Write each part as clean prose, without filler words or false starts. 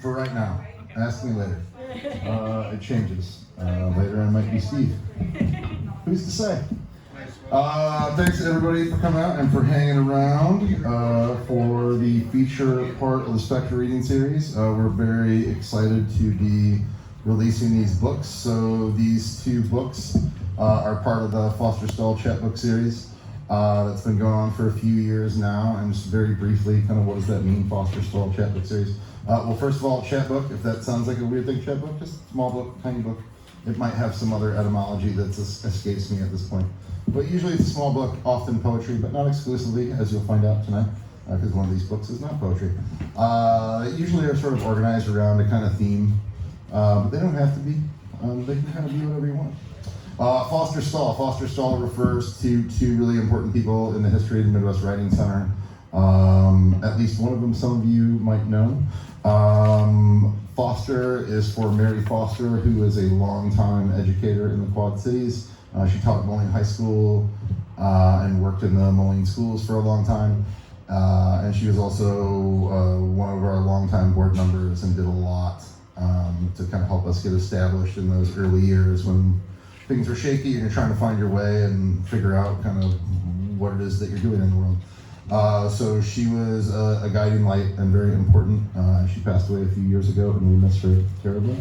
for right now. Ask me later. It changes. Later I might be Steve. Who's to say? Thanks everybody for coming out and for hanging around for the feature part of the SPECTRA reading series. We're very excited to be releasing these books. So these two books are part of the Foster-Stahl Chapbook Series that's been going on for a few years now. And just very briefly, kind of what does that mean, Foster-Stahl Chapbook Series? Well, first of all, chapbook, if that sounds like a weird thing, chapbook, just a small book, tiny book. It might have some other etymology that escapes me at this point. But usually it's a small book, often poetry, but not exclusively, as you'll find out tonight, because one of these books is not poetry. Usually are sort of organized around a kind of theme, but they don't have to be. They can kind of be whatever you want. Foster-Stahl. Foster-Stahl refers to two really important people in the history of the Midwest Writing Center. At least one of them some of you might know. Foster is for Mary Foster, who is a longtime educator in the Quad Cities. She taught at Moline High School and worked in the Moline schools for a long time. And she was also one of our longtime board members and did a lot to kind of help us get established in those early years when things were shaky and you're trying to find your way and figure out kind of what it is that you're doing in the world. So she was a guiding light and very important. She passed away a few years ago and we miss her terribly.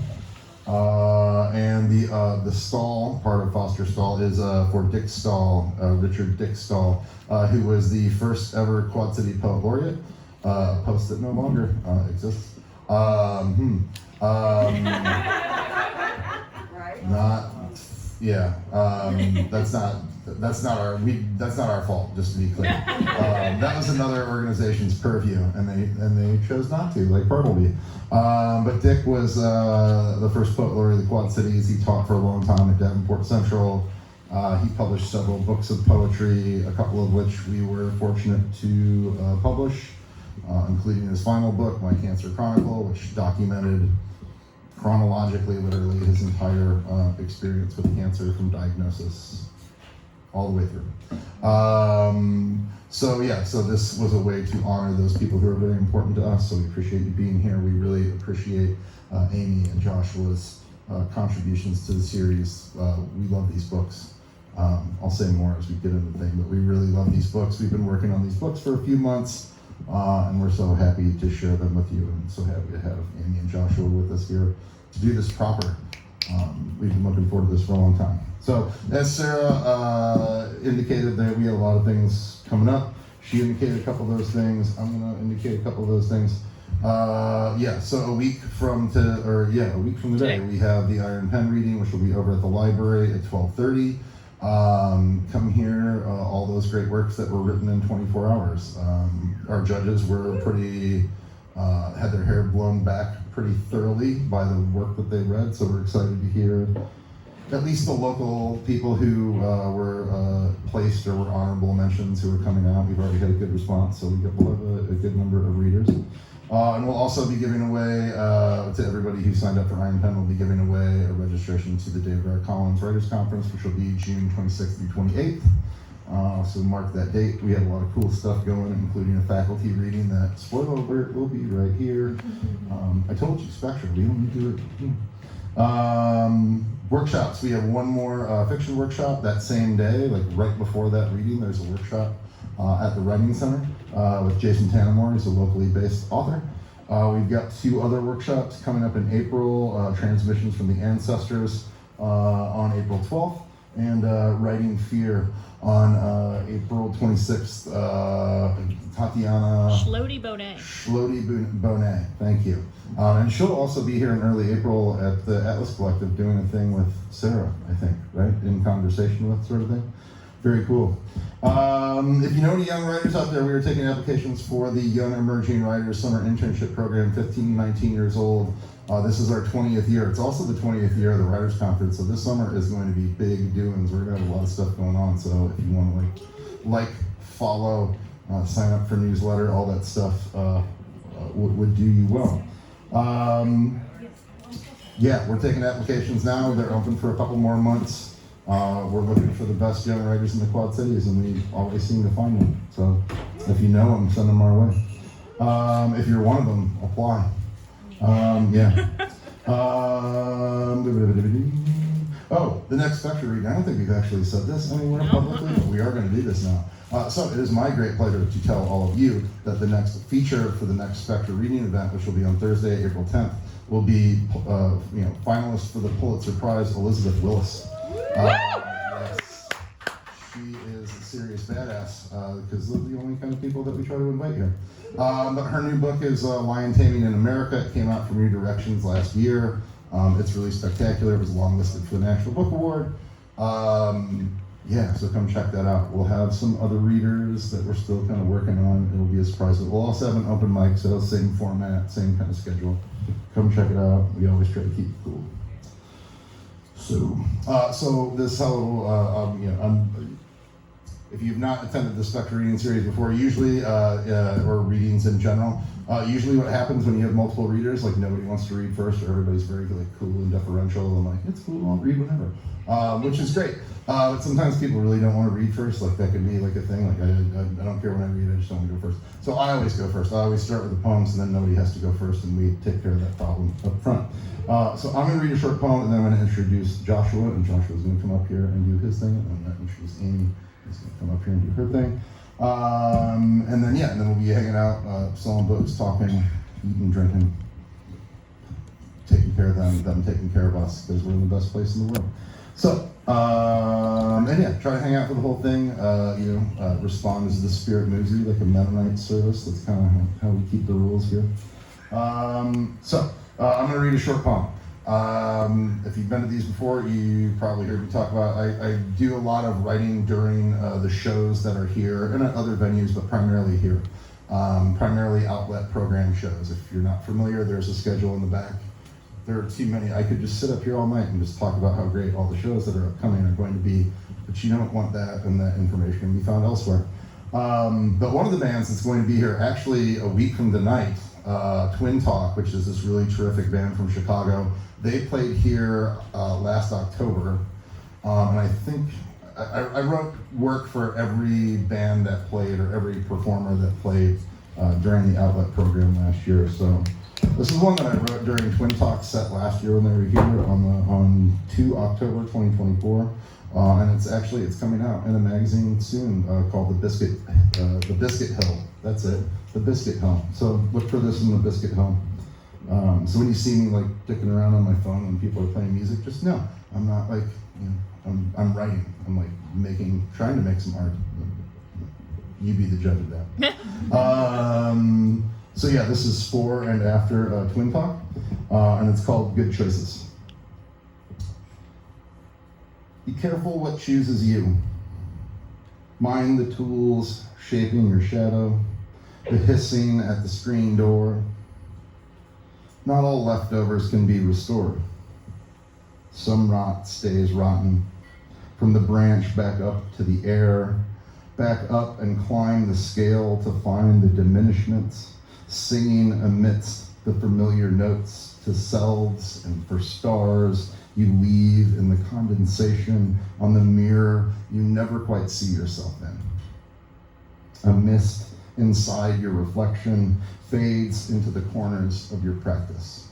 And the Stahl part of Foster-Stahl is for Dick Stahl, Richard Dick Stahl, who was the first ever Quad City Poet Laureate, a post that no longer exists. Not, yeah. That's not our fault. Just to be clear, that was another organization's purview, and they chose not to, like Bartleby. But Dick was the first poet laureate of the Quad Cities. He taught for a long time at Davenport Central. He published several books of poetry, a couple of which we were fortunate to publish, including his final book, My Cancer Chronicle, which documented chronologically, literally, his entire experience with cancer from diagnosis all the way through. So this was a way to honor those people who are very important to us. So we appreciate you being here. We really appreciate Amie and Joshua's contributions to the series. We love these books. I'll say more as we get into the thing, but we really love these books. We've been working on these books for a few months, and we're so happy to share them with you, and so happy to have Amie and Joshua with us here to do this proper. We've been looking forward to this for a long time. So, as Sarah indicated, that we had a lot of things coming up. She indicated a couple of those things. I'm going to indicate a couple of those things. So a week from today, we have the Iron Pen reading, which will be over at the library at 12:30. Come here, all those great works that were written in 24 hours. Our judges were had their hair blown back pretty thoroughly by the work that they read, so we're excited to hear at least the local people who were placed or were honorable mentions who are coming out. We've already had a good response, so we'll have a good number of readers. And we'll also be giving away, to everybody who signed up for Iron Pen, we'll be giving away a registration to the David R. Collins Writers Conference, which will be June 26th through 28th. So mark that date. We have a lot of cool stuff going, including a faculty reading that, spoiler alert, will be right here. I told you, SPECTRA, we don't need to do it. Workshops, we have one more fiction workshop that same day, like right before that reading, there's a workshop at the Writing Center with Jason Tanamore, who's a locally based author. We've got two other workshops coming up in April, Transmissions from the Ancestors on April 12th, and Writing Fear on April 26th. Tatiana Schlody Bonet, thank you. And she'll also be here in early April at the Atlas Collective doing a thing with Sarah, I think, right? In conversation with, sort of thing. Very cool. If you know any young writers out there, we are taking applications for the Young Emerging Writers Summer Internship Program, 15, 19 years old. This is our 20th year. It's also the 20th year of the Writers Conference, so this summer is going to be big doings. We're going to have a lot of stuff going on, so if you want to follow, sign up for newsletter, all that stuff would do you well. We're taking applications now. They're open for a couple more months. We're looking for the best young writers in the Quad Cities, and we always seem to find them. So if you know them, send them our way. If you're one of them, apply. Yeah. Oh, the next SPECTRA reading. I don't think we've actually said this anywhere publicly, but we are going to do this now. So it is my great pleasure to tell all of you that the next feature for the next SPECTRA reading event, which will be on Thursday, April 10th, will be finalist for the Pulitzer Prize, Elizabeth Willis. Yes, she is a serious badass because they're the only kind of people that we try to invite here. But her new book is Lion Taming in America. It came out from New Directions last year. It's really spectacular. It was longlisted for the National Book Award. Yeah, so come check that out. We'll have some other readers that we're still kind of working on. It'll be a surprise. We'll also have an open mic, so same format, same kind of schedule. Come check it out. We always try to keep it cool. So this how if you've not attended the SPECTRA reading series before, usually or readings in general, usually what happens when you have multiple readers, like nobody wants to read first, or everybody's very cool and deferential and like, it's cool, I'll read whenever, which is great. But sometimes people really don't want to read first, like that can be like a thing, like I don't care when I read, I just don't want to go first. So I always go first. I always start with the poems and then nobody has to go first and we take care of that problem up front. So I'm going to read a short poem and then I'm going to introduce Joshua, and Joshua's going to come up here and do his thing, and I'm going to introduce Amie. She's going to come up here and do her thing. And then we'll be hanging out, selling books, talking, eating, drinking, taking care of them taking care of us, because we're in the best place in the world. So, try to hang out for the whole thing, respond as the spirit moves you, like a Mennonite service. That's kind of how we keep the rules here. I'm going to read a short poem. If you've been to these before, you probably heard me talk about, I do a lot of writing during the shows that are here and at other venues, but primarily here. Primarily outlet program shows. If you're not familiar, there's a schedule in the back. There are too many. I could just sit up here all night and just talk about how great all the shows that are upcoming are going to be, but you don't want that, and that information can be found elsewhere. But one of the bands that's going to be here actually a week from tonight, Twin Talk, which is this really terrific band from Chicago. They played here last October, and I think I wrote work for every band that played, or every performer that played during the outlet program last year. So this is one that I wrote during Twin Talk's set last year when they were here on 2 October 2024, and it's coming out in a magazine soon called The Biscuit Hill. That's it, The Biscuit Hill. So look for this in The Biscuit Hill. So when you see me like dicking around on my phone when people are playing music, just know I'm not like, I'm writing. I'm like trying to make some art. You be the judge of that. This is for and after Twin Talk, and it's called Good Choices. Be careful what chooses you. Mind the tools shaping your shadow, the hissing at the screen door. Not all leftovers can be restored. Some rot stays rotten. From the branch back up to the air, back up and climb the scale to find the diminishments, singing amidst the familiar notes to selves and for stars you leave in the condensation on the mirror you never quite see yourself in. A mist inside your reflection fades into the corners of your practice.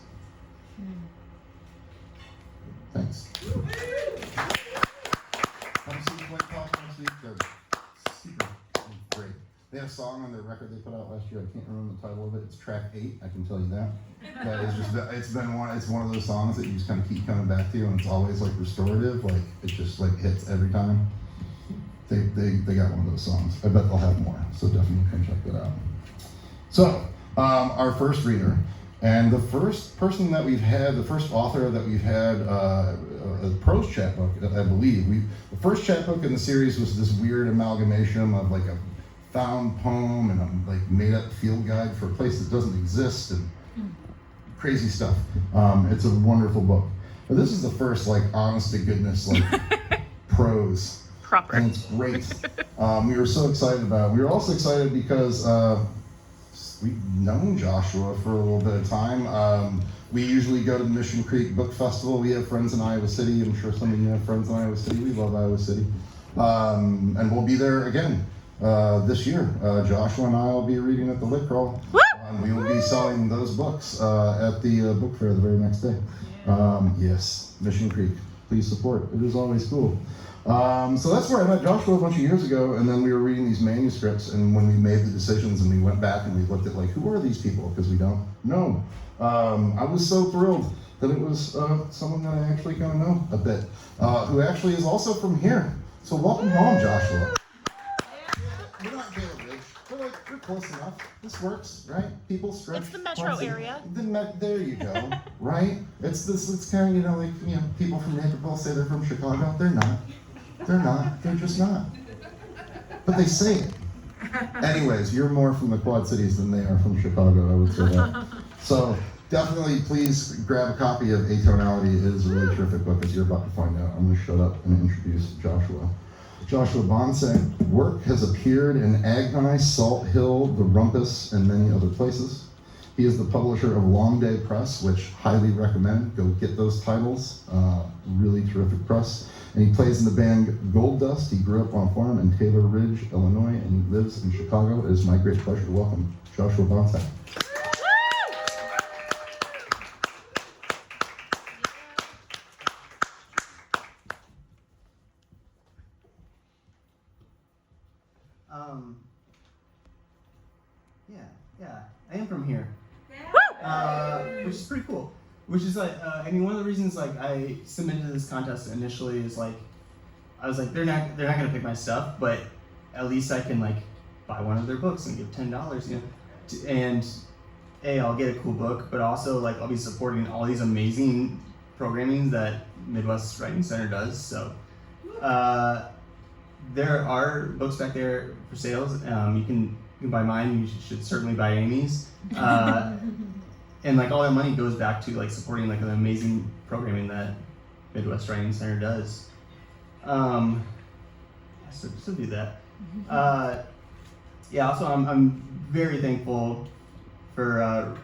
Thanks. Come see Twin Talk next week. They're super great. They had a song on their record they put out last year. I can't remember the title of it. It's track 8. I can tell you that. That is just, it's one of those songs that you just kind of keep coming back to, and it's always like restorative. Like it just like hits every time. They got one of those songs. I bet they'll have more. So definitely come check that out. So our first reader, and the first person that we've had, the first author that we've had a prose chapbook, I believe. The first chapbook in the series was this weird amalgamation of like a found poem and a like made up field guide for a place that doesn't exist and crazy stuff. It's a wonderful book. But this is the first like honest to goodness like prose. Proper. And it's great. We were so excited about it. We were also excited because we've known Joshua for a little bit of time. We usually go to the Mission Creek Book Festival. We have friends in Iowa City. I'm sure some of you have friends in Iowa City. We love Iowa City. And we'll be there again this year. Joshua and I will be reading at the Lit Crawl. We will be selling those books at the book fair the very next day. Yes, Mission Creek, please support. It is always cool. So that's where I met Joshua a bunch of years ago, and then we were reading these manuscripts, and when we made the decisions and we went back and we looked at like, who are these people? Because we don't know. I was so thrilled that it was someone that I actually kind of know a bit, who actually is also from here. So welcome home, Joshua. We're not Taylor Ridge. We're close enough. This works, right? People stretch. It's the metro area. There you go, right? It's kind of, like, people from Naperville say they're from Chicago. They're not. They're not. They're just not. But they say it. Anyways, you're more from the Quad Cities than they are from Chicago, I would say that. So definitely please grab a copy of Atonality. It is a really terrific book, as you're about to find out. I'm going to shut up and introduce Joshua. Joshua Bohnsack's work has appeared in Agni, Salt Hill, The Rumpus, and many other places. He is the publisher of Long Day Press, which highly recommend. Go get those titles. Really terrific press. And he plays in the band Gold Dust. He grew up on a farm in Taylor Ridge, Illinois, and he lives in Chicago. It is my great pleasure to welcome Joshua Bohnsack. Yeah, I am from here, which is pretty cool. Which is like, one of the reasons I submitted to this contest initially is I was like, they're not gonna pick my stuff, but at least I can buy one of their books and give $10, and I'll get a cool book, but also I'll be supporting all these amazing programming that Midwest Writing Center does. So there are books back there for sales. You can buy mine. You should certainly buy Amie's. And all that money goes back to supporting the amazing programming that Midwest Writing Center does. So do that. Also I'm very thankful for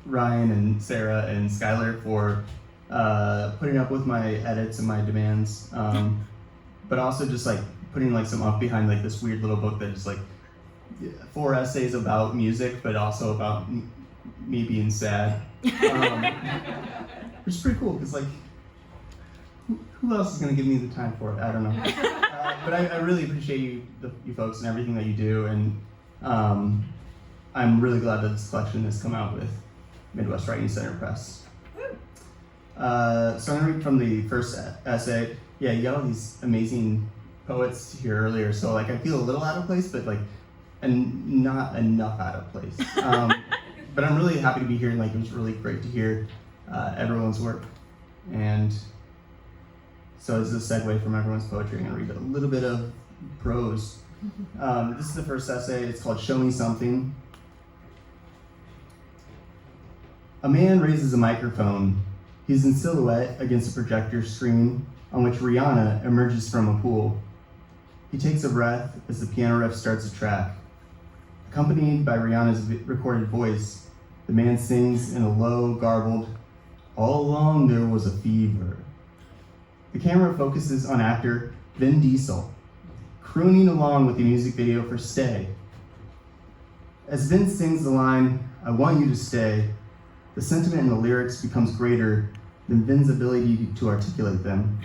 Ryan and Sarah and Skylar for putting up with my edits and my demands, but also just putting some up behind this weird little book that is 4 essays about music, but also about me being sad, which is pretty cool because who else is going to give me the time for it? I don't know. But I really appreciate you folks and everything that you do, and I'm really glad that this collection has come out with Midwest Writing Center Press. So I'm going to read from the first essay. Yeah, you got all these amazing poets here earlier, so I feel a little out of place, but and not enough out of place. But I'm really happy to be here, and it was really great to hear everyone's work. And so as a segue from everyone's poetry, I'm gonna read a little bit of prose. This is the first essay. It's called Show Me Something. A man raises a microphone. He's in silhouette against a projector screen on which Rihanna emerges from a pool. He takes a breath as the piano riff starts a track. Accompanied by Rihanna's recorded voice, the man sings in a low, garbled, "All along there was a fever." The camera focuses on actor Vin Diesel, crooning along with the music video for Stay. As Vin sings the line, "I want you to stay," the sentiment in the lyrics becomes greater than Vin's ability to articulate them.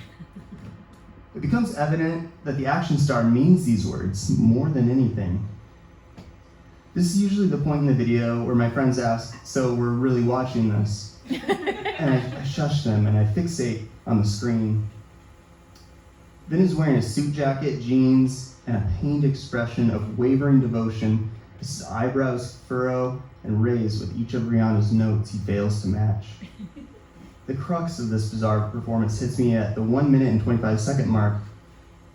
It becomes evident that the action star means these words more than anything. This is usually the point in the video where my friends ask, "So we're really watching this?" And I shush them and I fixate on the screen. Vin is wearing a suit jacket, jeans, and a pained expression of wavering devotion as his eyebrows furrow and raise with each of Rihanna's notes he fails to match. The crux of this bizarre performance hits me at the 1 minute and 25 second mark,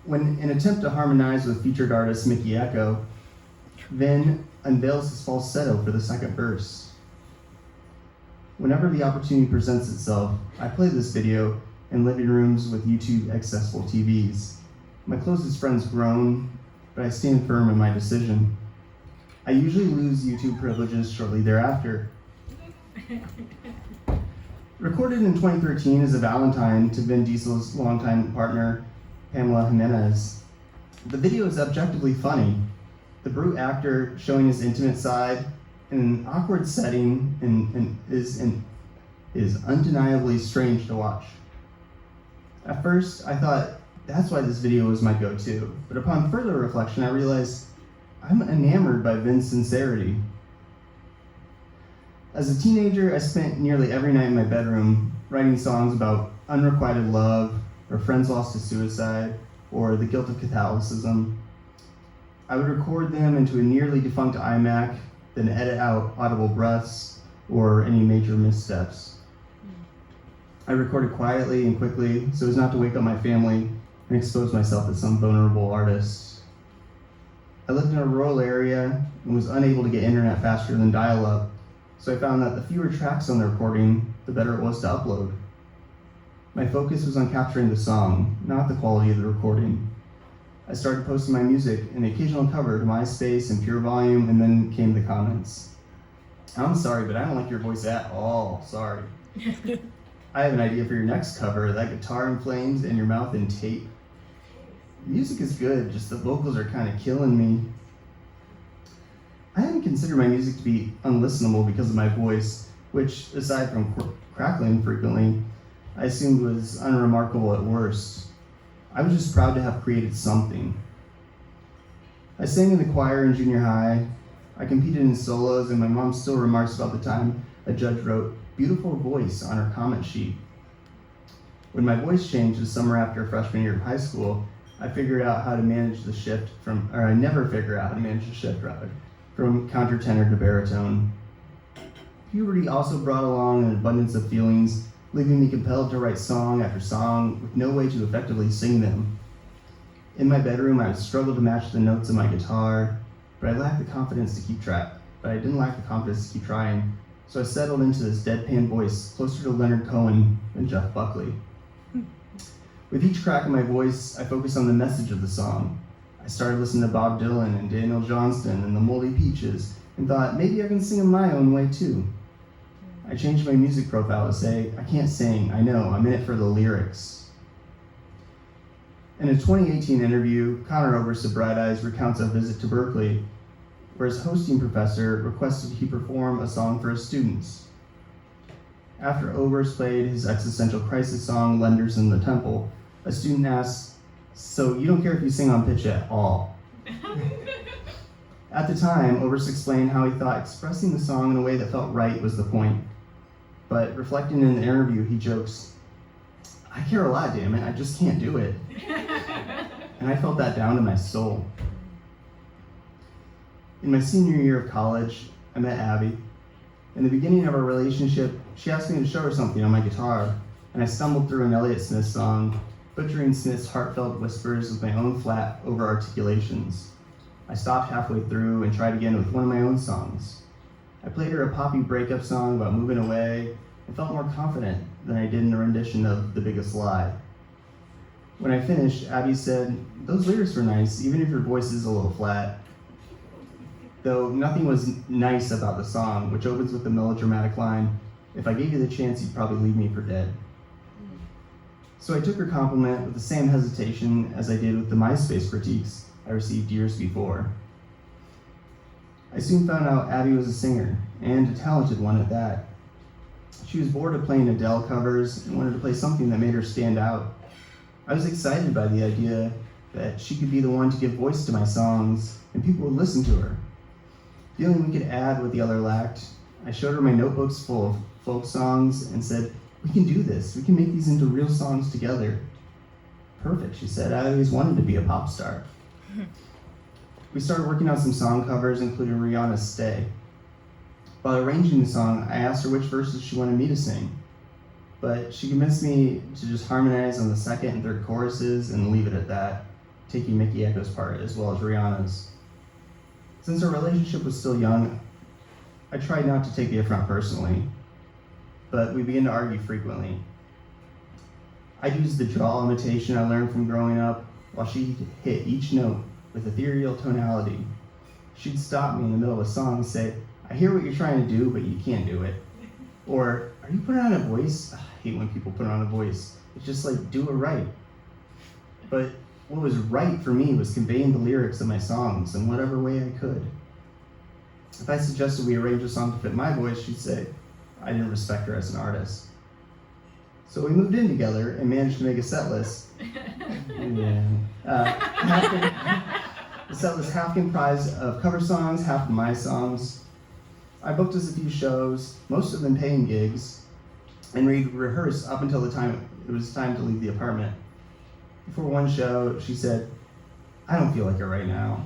when, in an attempt to harmonize with featured artist Mickey Echo, Vin unveils his falsetto for the second verse. Whenever the opportunity presents itself, I play this video in living rooms with YouTube accessible TVs. My closest friends groan, but I stand firm in my decision. I usually lose YouTube privileges shortly thereafter. Recorded in 2013 as a Valentine to Vin Diesel's longtime partner, Pamela Jimenez, the video is objectively funny. The brute actor showing his intimate side in an awkward setting and is undeniably strange to watch. At first, I thought that's why this video was my go-to, but upon further reflection, I realized I'm enamored by Vin's sincerity. As a teenager, I spent nearly every night in my bedroom writing songs about unrequited love, or friends lost to suicide, or the guilt of Catholicism. I would record them into a nearly defunct iMac, then edit out audible breaths or any major missteps. I recorded quietly and quickly so as not to wake up my family and expose myself as some vulnerable artist. I lived in a rural area and was unable to get internet faster than dial-up, so I found that the fewer tracks on the recording, the better it was to upload. My focus was on capturing the song, not the quality of the recording. I started posting my music and the occasional cover to MySpace and Pure Volume, and then came the comments. I'm sorry, but I don't like your voice at all, sorry. I have an idea for your next cover, that guitar in flames and your mouth in tape. Music is good, just the vocals are kind of killing me. I hadn't considered my music to be unlistenable because of my voice, which, aside from crackling frequently, I assumed was unremarkable at worst. I was just proud to have created something. I sang in the choir in junior high, I competed in solos, and my mom still remarks about the time a judge wrote, "beautiful voice" on her comment sheet. When my voice changed the summer after freshman year of high school, I never figured out how to manage the shift from countertenor to baritone. Puberty also brought along an abundance of feelings, leaving me compelled to write song after song with no way to effectively sing them. In my bedroom, I would struggle to match the notes of my guitar, but I didn't lack the confidence to keep trying, so I settled into this deadpan voice closer to Leonard Cohen than Jeff Buckley. With each crack in my voice, I focused on the message of the song. I started listening to Bob Dylan and Daniel Johnston and the Moldy Peaches and thought maybe I can sing in my own way too. I changed my music profile to say, I can't sing, I know, I'm in it for the lyrics. In a 2018 interview, Connor Oberst of Bright Eyes recounts a visit to Berkeley, where his hosting professor requested he perform a song for his students. After Oberst played his existential crisis song, Lenders in the Temple, a student asked, "So you don't care if you sing on pitch at all?" At the time, Oberst explained how he thought expressing the song in a way that felt right was the point. But reflecting in the interview, he jokes, "I care a lot, damn it, I just can't do it." And I felt that down to my soul. In my senior year of college, I met Abby. In the beginning of our relationship, she asked me to show her something on my guitar, and I stumbled through an Elliott Smith song, butchering Smith's heartfelt whispers with my own flat over-articulations. I stopped halfway through and tried again with one of my own songs. I played her a poppy breakup song about moving away and felt more confident than I did in the rendition of The Biggest Lie. When I finished, Abby said, "Those lyrics were nice, even if your voice is a little flat." Though nothing was nice about the song, which opens with the melodramatic line, "If I gave you the chance, you'd probably leave me for dead." So I took her compliment with the same hesitation as I did with the MySpace critiques I received years before. I soon found out Abby was a singer, and a talented one at that. She was bored of playing Adele covers and wanted to play something that made her stand out. I was excited by the idea that she could be the one to give voice to my songs, and people would listen to her. Feeling we could add what the other lacked, I showed her my notebooks full of folk songs and said, "We can do this. We can make these into real songs together." "Perfect," she said. "I always wanted to be a pop star." We started working on some song covers, including Rihanna's Stay. While arranging the song, I asked her which verses she wanted me to sing, but she convinced me to just harmonize on the second and third choruses and leave it at that, taking Mickey Echo's part as well as Rihanna's. Since our relationship was still young, I tried not to take the affront personally, but we began to argue frequently. I used the drawl imitation I learned from growing up, while she hit each note with ethereal tonality. She'd stop me in the middle of a song and say, "I hear what you're trying to do, but you can't do it." Or, "Are you putting on a voice?" I hate when people put on a voice. It's just like, do it right. But what was right for me was conveying the lyrics of my songs in whatever way I could. If I suggested we arrange a song to fit my voice, she'd say I didn't respect her as an artist. So we moved in together and managed to make a set list. The set was half comprised of cover songs, half of my songs. I booked us a few shows, most of them paying gigs, and we'd rehearse up until the time it was time to leave the apartment. Before one show, she said, "I don't feel like it right now."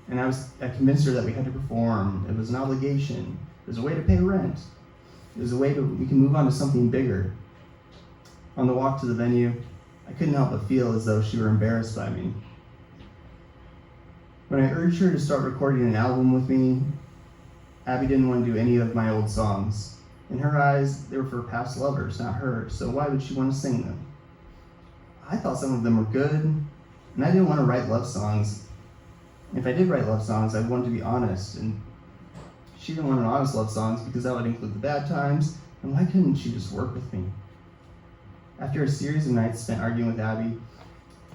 And I convinced her that we had to perform. It was an obligation. It was a way to pay rent. It was a way we can move on to something bigger. On the walk to the venue, I couldn't help but feel as though she were embarrassed by me. When I urged her to start recording an album with me, Abby didn't want to do any of my old songs. In her eyes, they were for past lovers, not her, so why would she want to sing them? I thought some of them were good, and I didn't want to write love songs. If I did write love songs, I wanted to be honest, and she didn't want an honest love songs because that would include the bad times, and why couldn't she just work with me? After a series of nights spent arguing with Abby,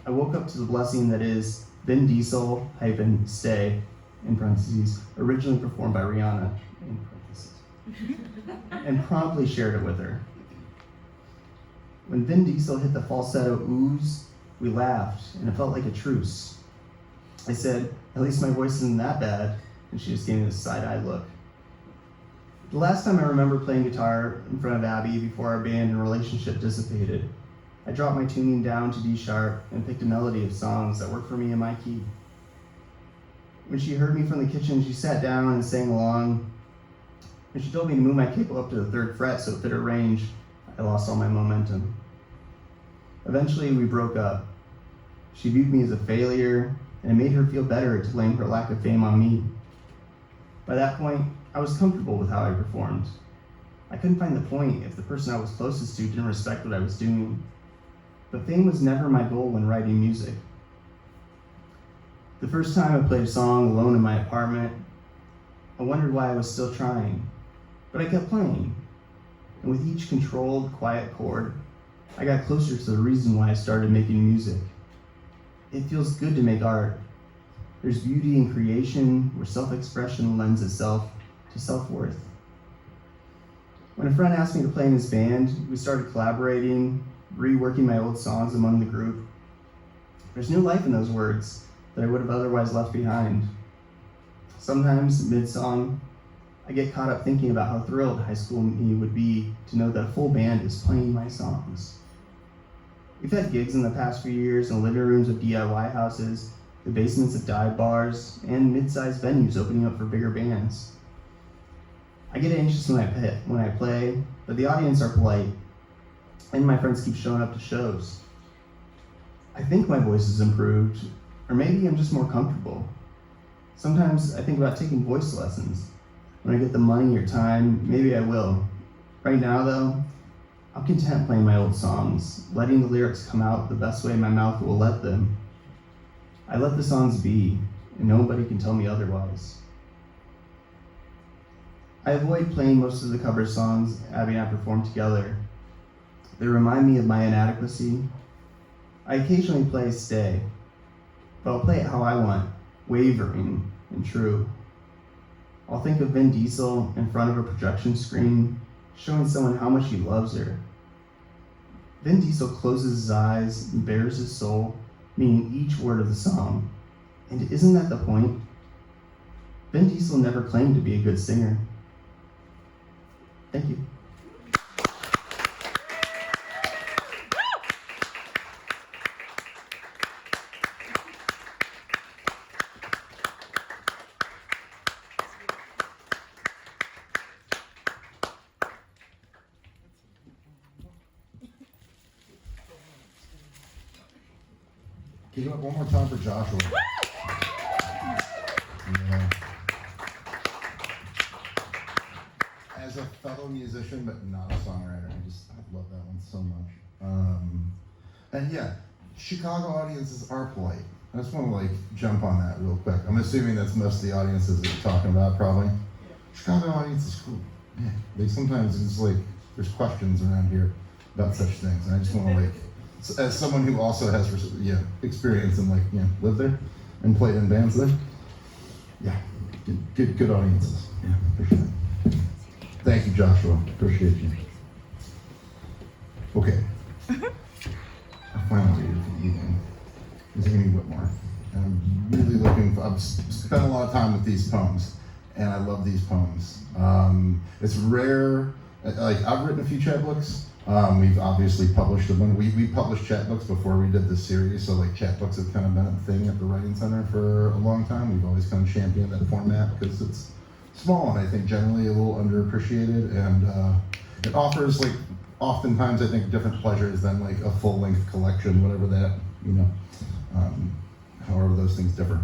I woke up to the blessing that is Vin Diesel - Stay, in parentheses, originally performed by Rihanna, in parentheses, and promptly shared it with her. When Vin Diesel hit the falsetto ooze, we laughed, and it felt like a truce. I said, "At least my voice isn't that bad," and she just gave me this side-eyed look. The last time I remember playing guitar in front of Abby before our band and relationship dissipated, I dropped my tuning down to D sharp and picked a melody of songs that worked for me in my key. When she heard me from the kitchen, she sat down and sang along. When she told me to move my capo up to the 3rd fret so it fit her range, I lost all my momentum. Eventually, we broke up. She viewed me as a failure, and it made her feel better to blame her lack of fame on me. By that point, I was comfortable with how I performed. I couldn't find the point if the person I was closest to didn't respect what I was doing. But fame was never my goal when writing music. The first time I played a song alone in my apartment, I wondered why I was still trying, but I kept playing. And with each controlled, quiet chord, I got closer to the reason why I started making music. It feels good to make art. There's beauty in creation where self-expression lends itself to self-worth. When a friend asked me to play in his band, we started collaborating, reworking my old songs among the group. There's new life in those words that I would have otherwise left behind. Sometimes, mid-song, I get caught up thinking about how thrilled high school me would be to know that a full band is playing my songs. We've had gigs in the past few years in the living rooms of DIY houses, the basements of dive bars, and mid-sized venues opening up for bigger bands. I get anxious when I play, but the audience are polite, and my friends keep showing up to shows. I think my voice has improved, or maybe I'm just more comfortable. Sometimes I think about taking voice lessons. When I get the money or time, maybe I will. Right now, though, I'm content playing my old songs, letting the lyrics come out the best way my mouth will let them. I let the songs be, and nobody can tell me otherwise. I avoid playing most of the cover songs Abby and I perform together. They remind me of my inadequacy. I occasionally play Stay, but I'll play it how I want, wavering and true. I'll think of Vin Diesel in front of a projection screen, showing someone how much he loves her. Vin Diesel closes his eyes and bares his soul, meaning each word of the song. And isn't that the point? Vin Diesel never claimed to be a good singer. Thank you. Give it up one more time for Joshua. Yeah. As a fellow musician, but not a songwriter, I love that one so much. And yeah, Chicago audiences are polite. I just want to jump on that real quick. I'm assuming that's most of the audiences that you're talking about, probably. Chicago audience is cool. Yeah, they sometimes it's there's questions around here about such things, and I just want to as someone who also has experience and lived there and played in bands there, yeah, Good audiences. Yeah, for sure. Thank you, Joshua. Appreciate you. Okay. Our final reader for the evening is Amie Whittemore. And I'm really I've spent a lot of time with these poems, and I love these poems. It's rare, like I've written a few chapbooks. We've obviously published one. We published chapbooks before we did this series, so like chapbooks have kind of been a thing at the Writing Center for a long time. We've always kind of championed that format because it's small and I think generally a little underappreciated, and it offers like oftentimes I think different pleasures than like a full-length collection, whatever that, however those things differ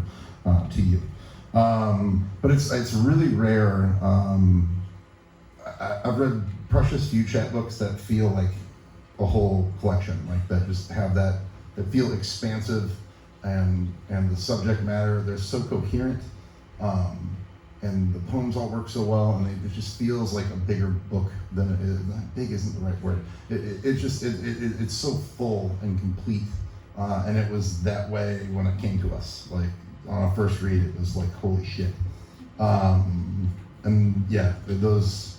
to you. But it's really rare. I've read precious few chapbooks that feel like a whole collection, like that just have that feel expansive, and the subject matter, they're so coherent, and the poems all work so well, and it just feels like a bigger book than it is. Big isn't the right word. It's so full and complete, and it was that way when it came to us. Like on our first read, it was like, holy shit. And yeah, those.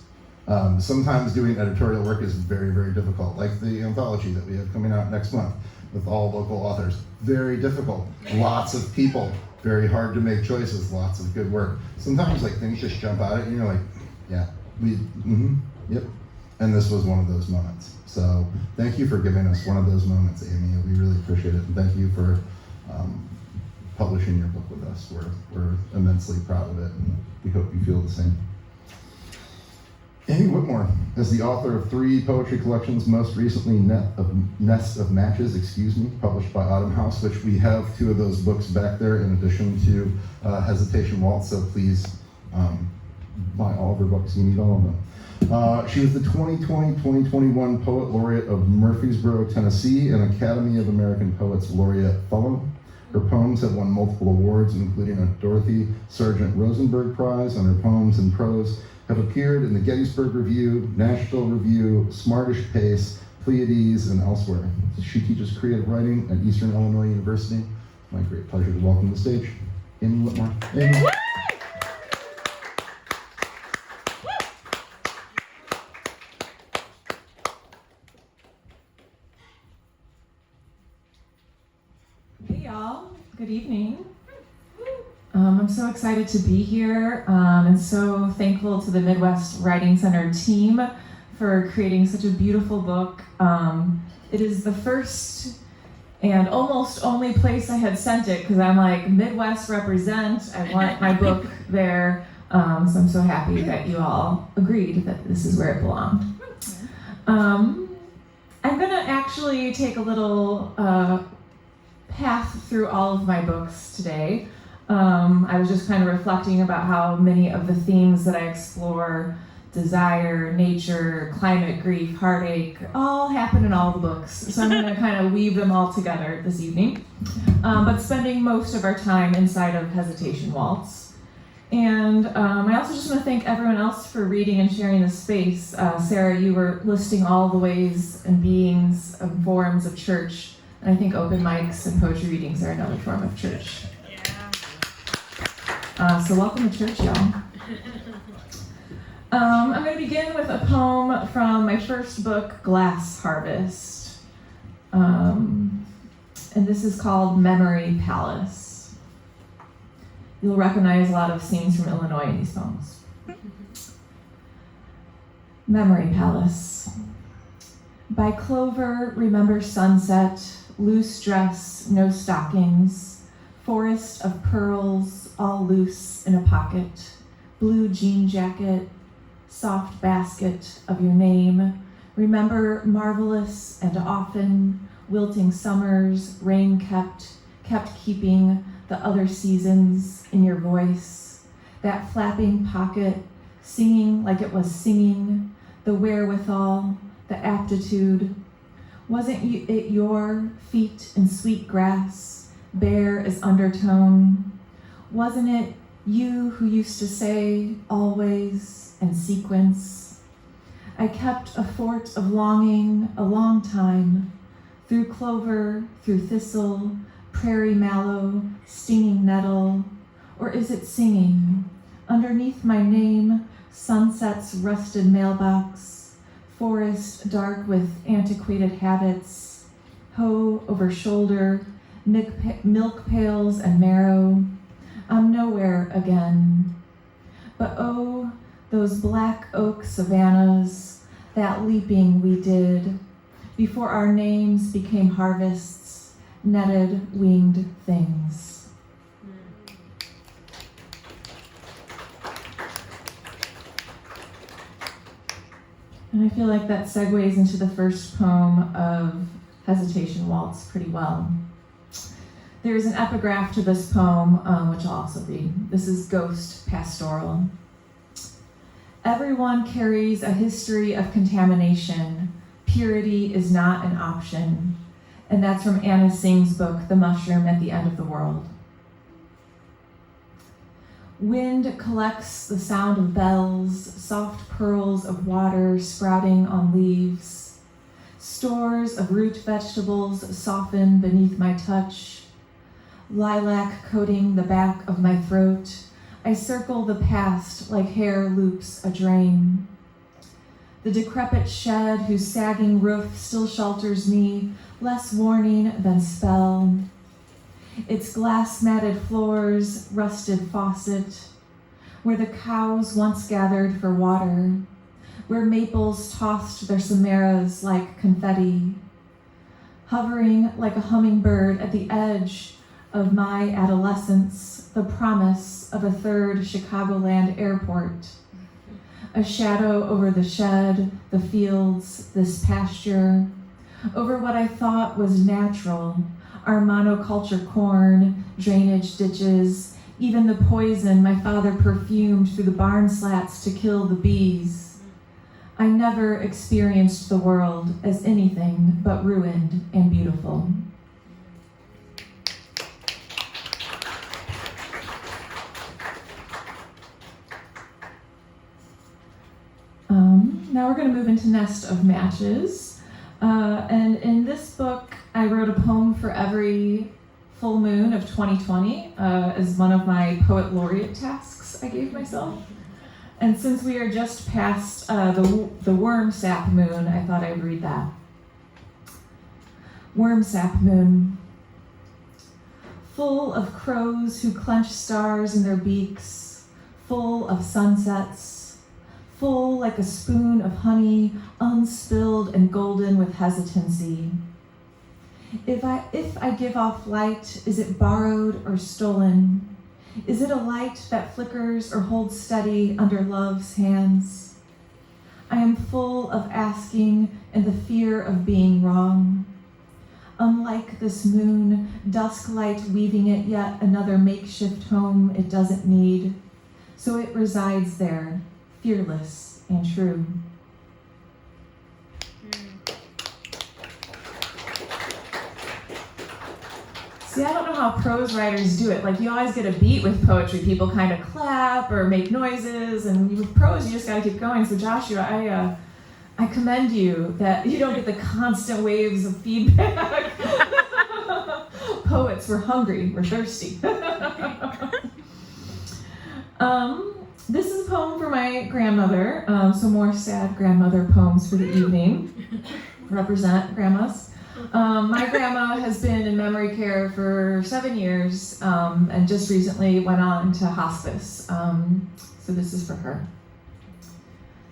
Sometimes doing editorial work is very, very difficult, like the anthology that we have coming out next month with all local authors. Very difficult. Lots of people. Very hard to make choices. Lots of good work. Sometimes like things just jump out at you and you're like, yeah, yep. And this was one of those moments. So thank you for giving us one of those moments, Amie. We really appreciate it. And thank you for publishing your book with us. We're immensely proud of it, and we hope you feel the same. Amie Whittemore is the author of 3 poetry collections, most recently Nest of Matches, published by Autumn House, which we have 2 of those books back there in addition to Hesitation, Waltz, so please buy all of her books, you need all of them. She was the 2020-2021 Poet Laureate of Murfreesboro, Tennessee, and Academy of American Poets Laureate Fellow. Her poems have won multiple awards, including a Dorothy Sargent Rosenberg Prize, and her poems and prose have appeared in the Gettysburg Review, Nashville Review, Smartish Pace, Pleiades, and elsewhere. She teaches creative writing at Eastern Illinois University. It's my great pleasure to welcome to the stage Amie Whittemore. Amie. Hey y'all, good evening. I'm so excited to be here, and so thankful to the Midwest Writing Center team for creating such a beautiful book. It is the first and almost only place I had sent it, because I'm like, Midwest represent, I want my book there. So I'm so happy that you all agreed that this is where it belonged. I'm gonna actually take a little path through all of my books today. I was just kind of reflecting about how many of the themes that I explore, desire, nature, climate, grief, heartache, all happen in all the books. So I'm going to kind of weave them all together this evening. But spending most of our time inside of Hesitation, Waltz. And I also just want to thank everyone else for reading and sharing this space. Sarah, you were listing all the ways and beings and forms of church. And I think open mics and poetry readings are another form of church. So welcome to church, y'all. I'm going to begin with a poem from my first book, Glass Harvest. And this is called Memory Palace. You'll recognize a lot of scenes from Illinois in these poems. Memory Palace. By Clover, remember sunset, loose dress, no stockings, forest of pearls, all loose in a pocket, blue jean jacket, soft basket of your name. Remember marvelous and often, wilting summers, rain kept keeping the other seasons in your voice. That flapping pocket, singing like it was singing, the wherewithal, the aptitude. Wasn't it your feet in sweet grass, bare as undertone? Wasn't it you who used to say always and sequence? I kept a fort of longing a long time, through clover, through thistle, prairie mallow, stinging nettle, or is it singing? Underneath my name, sunset's rusted mailbox, forest dark with antiquated habits, hoe over shoulder, milk pails and marrow. I'm nowhere again. But oh, those black oak savannas, that leaping we did, before our names became harvests, netted winged things. And I feel like that segues into the first poem of Hesitation, Waltz pretty well. There's an epigraph to this poem, which I'll also read. This is Ghost Pastoral. Everyone carries a history of contamination. Purity is not an option. And that's from Anna Singh's book, The Mushroom at the End of the World. Wind collects the sound of bells, soft pearls of water sprouting on leaves. Stores of root vegetables soften beneath my touch. Lilac coating the back of my throat, I circle the past like hair loops a drain. The decrepit shed whose sagging roof still shelters me, less warning than spell. Its glass-matted floors, rusted faucet, where the cows once gathered for water, where maples tossed their chimeras like confetti, hovering like a hummingbird at the edge of my adolescence, the promise of a third Chicagoland airport. A shadow over the shed, the fields, this pasture, over what I thought was natural, our monoculture corn, drainage ditches, even the poison my father perfumed through the barn slats to kill the bees. I never experienced the world as anything but ruined and beautiful. Now we're going to move into Nest of Matches. And in this book, I wrote a poem for every full moon of 2020 as one of my poet laureate tasks I gave myself. And since we are just past the worm sap moon, I thought I'd read that. Worm sap moon. Full of crows who clench stars in their beaks, full of sunsets, full like a spoon of honey, unspilled and golden with hesitancy. If I give off light, is it borrowed or stolen? Is it a light that flickers or holds steady under love's hands? I am full of asking and the fear of being wrong. Unlike this moon, dusk light weaving it yet another makeshift home it doesn't need. So it resides there, fearless and true. See, I don't know how prose writers do it. Like, you always get a beat with poetry. People kind of clap or make noises, and with prose, you just gotta keep going. So Joshua, I commend you that you don't get the constant waves of feedback. Poets, we're hungry, we're thirsty. This is a poem for my grandmother, so more sad grandmother poems for the evening. Represent grandmas. My grandma has been in memory care for 7 years and just recently went on to hospice. So this is for her.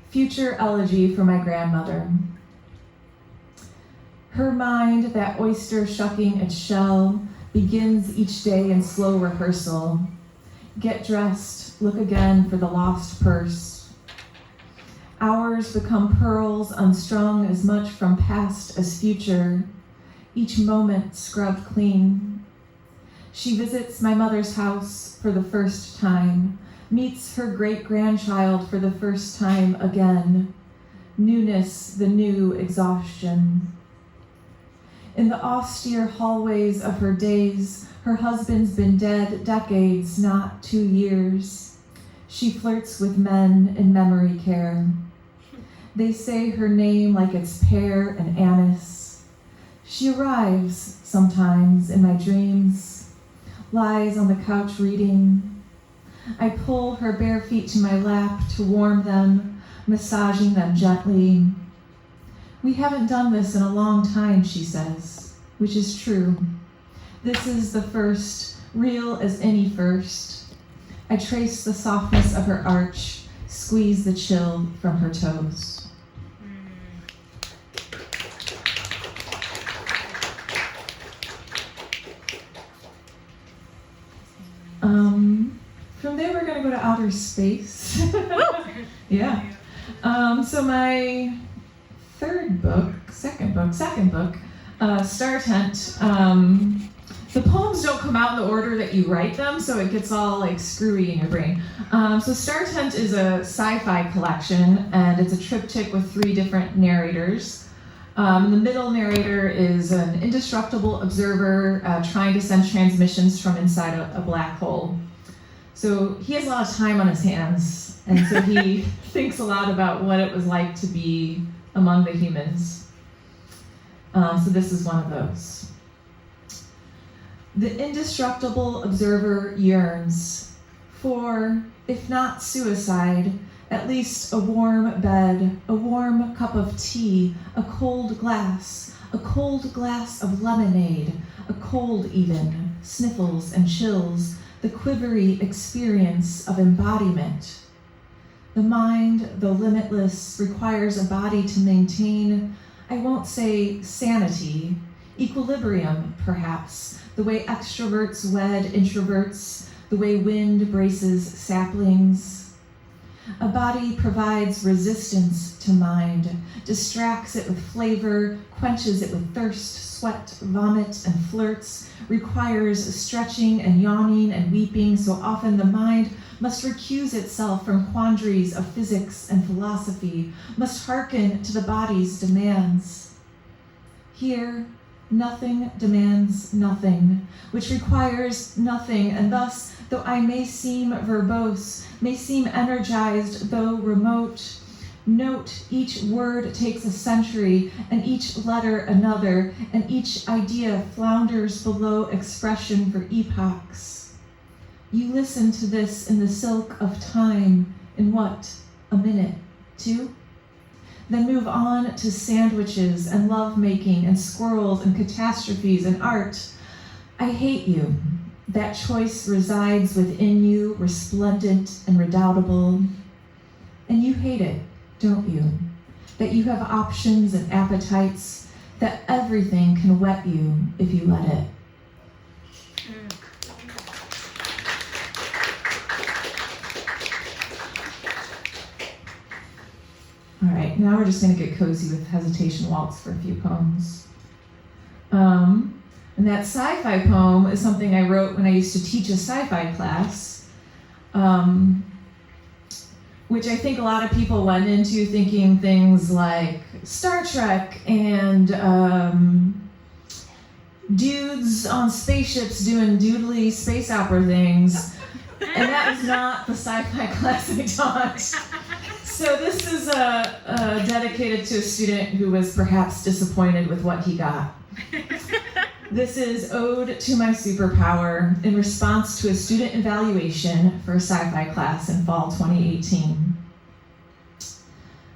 Future elegy for my grandmother. Her mind, that oyster shucking its shell, begins each day in slow rehearsal. Get dressed, look again for the lost purse. Hours become pearls unstrung as much from past as future, each moment scrubbed clean. She visits my mother's house for the first time, meets her great-grandchild for the first time again. Newness, the new exhaustion. In the austere hallways of her days, her husband's been dead decades, not 2 years. She flirts with men in memory care. They say her name like it's pear and anise. She arrives sometimes in my dreams, lies on the couch reading. I pull her bare feet to my lap to warm them, massaging them gently. We haven't done this in a long time, she says, which is true. This is the first, real as any first. I trace the softness of her arch, squeeze the chill from her toes. From there, we're going to go to outer space. Yeah. So my second book, Star Tent. The poems don't come out in the order that you write them, so it gets all like screwy in your brain. So Star Tent is a sci-fi collection, and it's a triptych with 3 different narrators. The middle narrator is an indestructible observer trying to send transmissions from inside a black hole. So he has a lot of time on his hands, and so he thinks a lot about what it was like to be among the humans. So this is one of those. The indestructible observer yearns for, if not suicide, at least a warm bed, a warm cup of tea, a cold glass of lemonade, a cold even, sniffles and chills, the quivery experience of embodiment. The mind, though limitless, requires a body to maintain, I won't say sanity, equilibrium perhaps, the way extroverts wed introverts, the way wind braces saplings. A body provides resistance to mind, distracts it with flavor, quenches it with thirst, sweat, vomit, and flirts, requires stretching and yawning and weeping, so often the mind must recuse itself from quandaries of physics and philosophy, must hearken to the body's demands. Here, nothing demands nothing, which requires nothing, and thus, though I may seem verbose, may seem energized, though remote, note each word takes a century, and each letter another, and each idea flounders below expression for epochs. You listen to this in the silk of time, in what, a minute, 2? Then move on to sandwiches and lovemaking and squirrels and catastrophes and art. I hate you. That choice resides within you, resplendent and redoubtable. And you hate it, don't you? That you have options and appetites, that everything can wet you if you let it. All right, now we're just going to get cozy with Hesitation Waltz for a few poems. And that sci-fi poem is something I wrote when I used to teach a sci-fi class, which I think a lot of people went into thinking things like Star Trek and dudes on spaceships doing doodly space opera things, and that was not the sci-fi class I taught. So this is dedicated to a student who was perhaps disappointed with what he got. This is Ode to My Superpower in response to a student evaluation for a sci-fi class in fall 2018.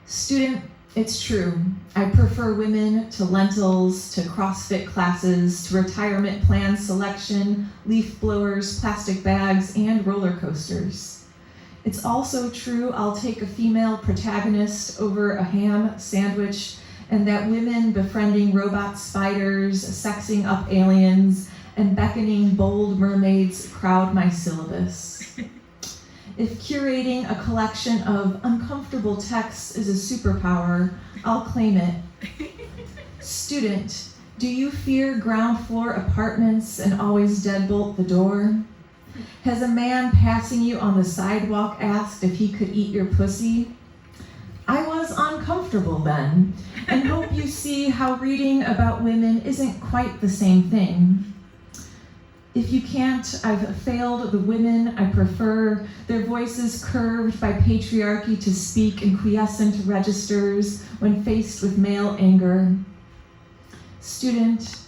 Student, it's true. I prefer women to lentils, to CrossFit classes, to retirement plan selection, leaf blowers, plastic bags, and roller coasters. It's also true I'll take a female protagonist over a ham sandwich, and that women befriending robot spiders, sexing up aliens, and beckoning bold mermaids crowd my syllabus. If curating a collection of uncomfortable texts is a superpower, I'll claim it. Student, do you fear ground floor apartments and always deadbolt the door? Has a man passing you on the sidewalk asked if he could eat your pussy? I was uncomfortable then, and hope you see how reading about women isn't quite the same thing. If you can't, I've failed the women I prefer, their voices curved by patriarchy to speak in quiescent registers when faced with male anger. Student,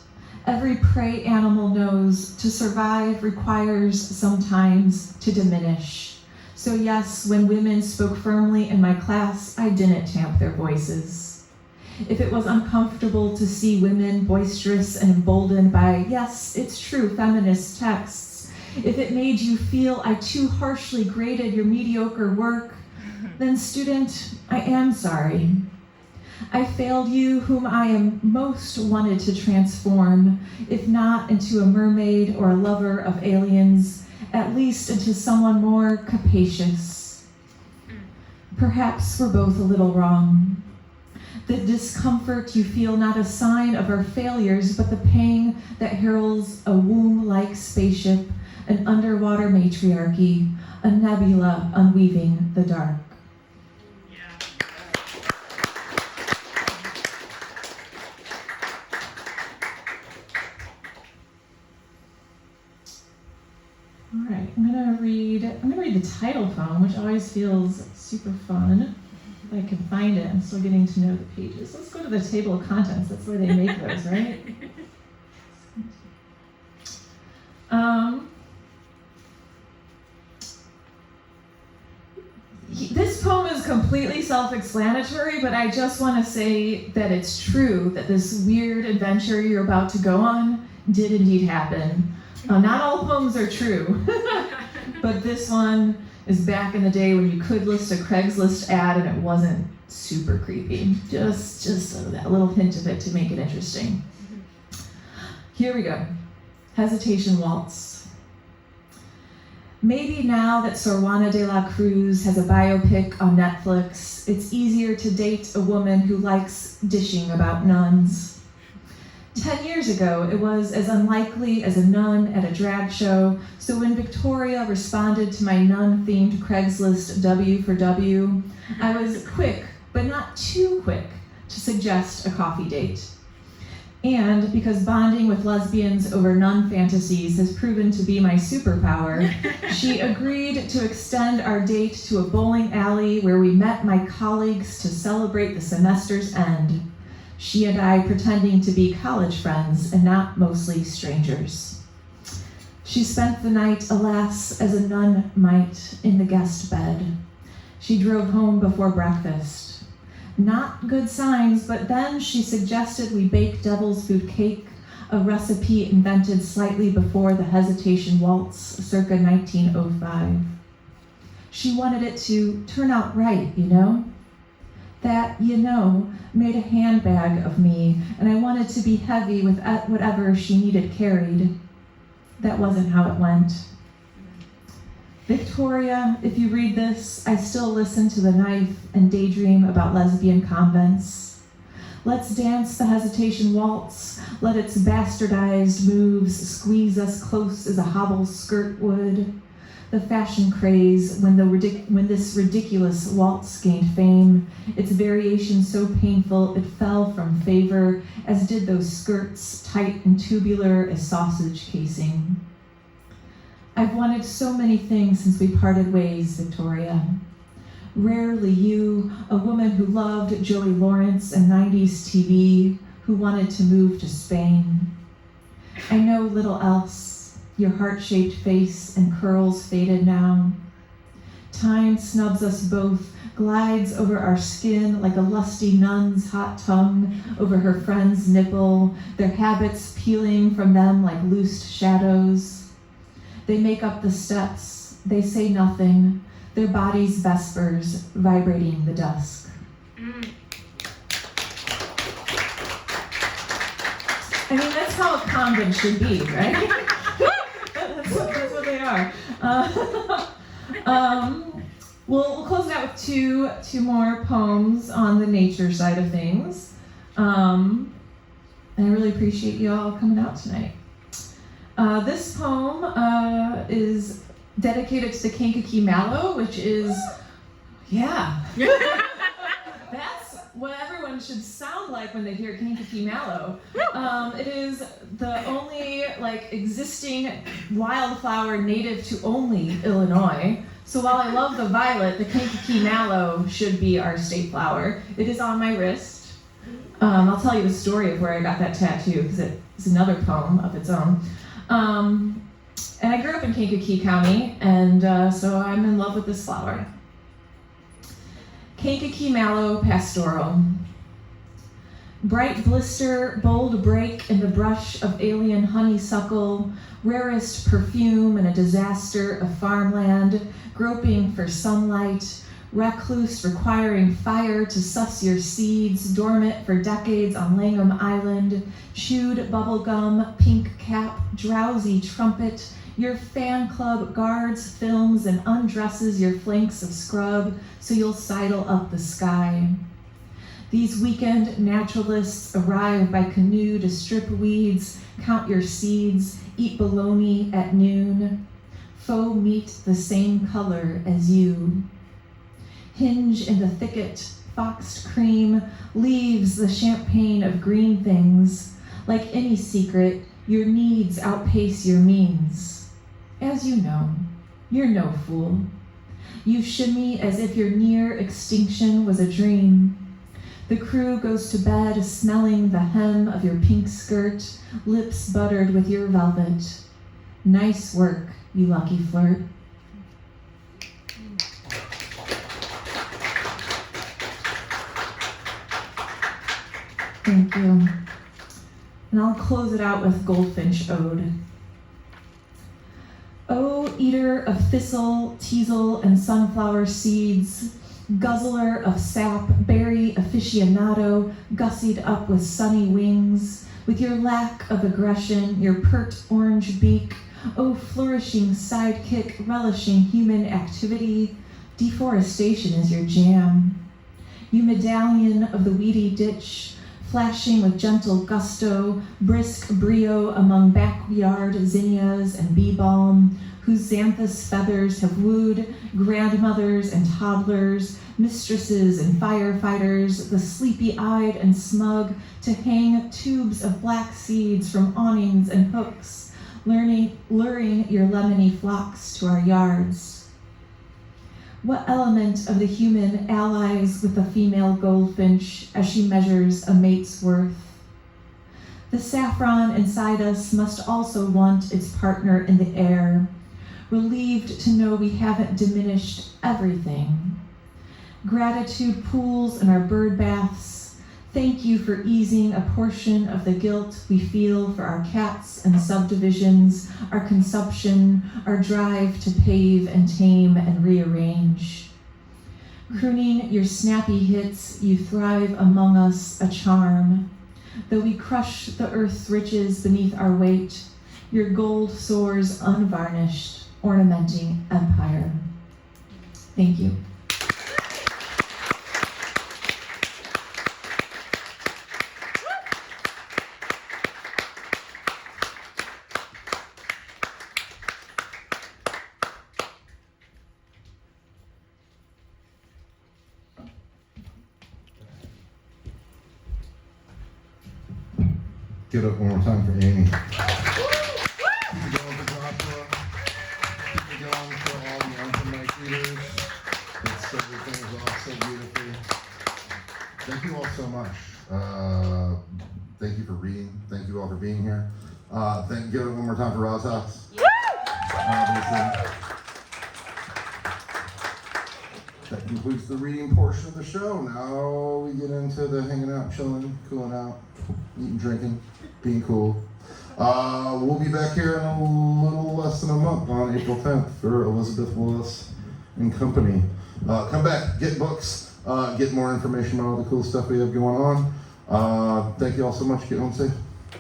Every prey animal knows to survive requires sometimes to diminish. So yes, when women spoke firmly in my class, I didn't tamp their voices. If it was uncomfortable to see women boisterous and emboldened by, yes, it's true, feminist texts, if it made you feel I too harshly graded your mediocre work, then student, I am sorry. I failed you whom I am most wanted to transform, if not into a mermaid or a lover of aliens, at least into someone more capacious. Perhaps we're both a little wrong. The discomfort you feel not a sign of our failures, but the pang that heralds a womb-like spaceship, an underwater matriarchy, a nebula unweaving the dark. All right, I'm gonna read the title poem, which always feels super fun. If I can find it, I'm still getting to know the pages. Let's go to the table of contents. That's where they make those, right? This poem is completely self-explanatory, but I just want to say that it's true that this weird adventure you're about to go on did indeed happen. Not all poems are true, but this one is back in the day when you could list a Craigslist ad and it wasn't super creepy. Just that little hint of it to make it interesting. Here we go. Hesitation Waltz. Maybe now that Sor Juana de la Cruz has a biopic on Netflix, it's easier to date a woman who likes dishing about nuns. 10 years ago, it was as unlikely as a nun at a drag show, so when Victoria responded to my nun-themed Craigslist W for W, I was quick, but not too quick, to suggest a coffee date. And because bonding with lesbians over nun fantasies has proven to be my superpower, she agreed to extend our date to a bowling alley where we met my colleagues to celebrate the semester's end. She and I pretending to be college friends and not mostly strangers. She spent the night, alas, as a nun might, in the guest bed. She drove home before breakfast. Not good signs, but then she suggested we bake devil's food cake, a recipe invented slightly before the Hesitation Waltz, circa 1905. She wanted it to turn out right, you know? That, you know, made a handbag of me, and I wanted to be heavy with whatever she needed carried. That wasn't how it went. Victoria, if you read this, I still listen to the knife and daydream about lesbian convents. Let's dance the Hesitation Waltz. Let its bastardized moves squeeze us close as a hobble skirt would. The fashion craze when this ridiculous waltz gained fame, its variation so painful it fell from favor, as did those skirts, tight and tubular as sausage casing. I've wanted so many things since we parted ways, Victoria. Rarely you, a woman who loved Joey Lawrence and 90s TV, who wanted to move to Spain. I know little else. Your heart-shaped face and curls faded now. Time snubs us both, glides over our skin like a lusty nun's hot tongue over her friend's nipple, their habits peeling from them like loosed shadows. They make up the steps, they say nothing, their bodies vespers, vibrating the dusk. I mean, that's how a convent should be, right? That's what they are. We'll close it out with two more poems on the nature side of things. And I really appreciate you all coming out tonight. This poem is dedicated to the Kankakee Mallow, which is, yeah. That's what everyone should sound like when they hear Kankakee Mallow. It is the only existing wildflower native to only Illinois. So while I love the violet, the Kankakee Mallow should be our state flower. It is on my wrist. I'll tell you the story of where I got that tattoo because it is another poem of its own. And I grew up in Kankakee County, and so I'm in love with this flower. Kankakee Mallow Pastoral. Bright blister, bold break in the brush of alien honeysuckle, rarest perfume in a disaster of farmland, groping for sunlight, recluse requiring fire to suss your seeds, dormant for decades on Langham Island, chewed bubblegum, pink cap, drowsy trumpet, your fan club guards, films, and undresses your flanks of scrub so you'll sidle up the sky. These weekend naturalists arrive by canoe to strip weeds, count your seeds, eat bologna at noon. Faux meat the same color as you. Hinge in the thicket, foxed cream, leaves the champagne of green things. Like any secret, your needs outpace your means. As you know, you're no fool. You shimmy as if your near extinction was a dream. The crew goes to bed smelling the hem of your pink skirt, lips buttered with your velvet. Nice work, you lucky flirt. Thank you. And I'll close it out with Goldfinch Ode. O eater of thistle, teasel, and sunflower seeds, guzzler of sap, berry aficionado, gussied up with sunny wings, with your lack of aggression, your pert orange beak, O flourishing sidekick, relishing human activity, deforestation is your jam. You medallion of the weedy ditch, flashing with gentle gusto, brisk brio among backyard zinnias and bee balm, whose xanthus feathers have wooed grandmothers and toddlers, mistresses and firefighters, the sleepy-eyed and smug, to hang tubes of black seeds from awnings and hooks, luring your lemony flocks to our yards. What element of the human allies with the female goldfinch as she measures a mate's worth? The saffron inside us must also want its partner in the air, relieved to know we haven't diminished everything. Gratitude pools in our bird baths. Thank you for easing a portion of the guilt we feel for our cats and subdivisions, our consumption, our drive to pave and tame and rearrange. Crooning your snappy hits, you thrive among us, a charm. Though we crush the earth's riches beneath our weight, your gold soars unvarnished, ornamenting empire. Thank you. Give it up one more time for Amie. Keep it going for Joshua. Keep it going for all the anthem night readers. That started things off so beautifully. Thank you all so much. Thank you for reading. Thank you all for being here. Give it one more time for Rozhox. That concludes the reading portion of the show. Now we get into the hanging out, chilling, cooling out, eating, drinking, being cool. We'll be back here in a little less than a month on April 10th for Elizabeth Willis and company. Come back, get books, get more information about all the cool stuff we have going on. Thank you all so much. Get home safe.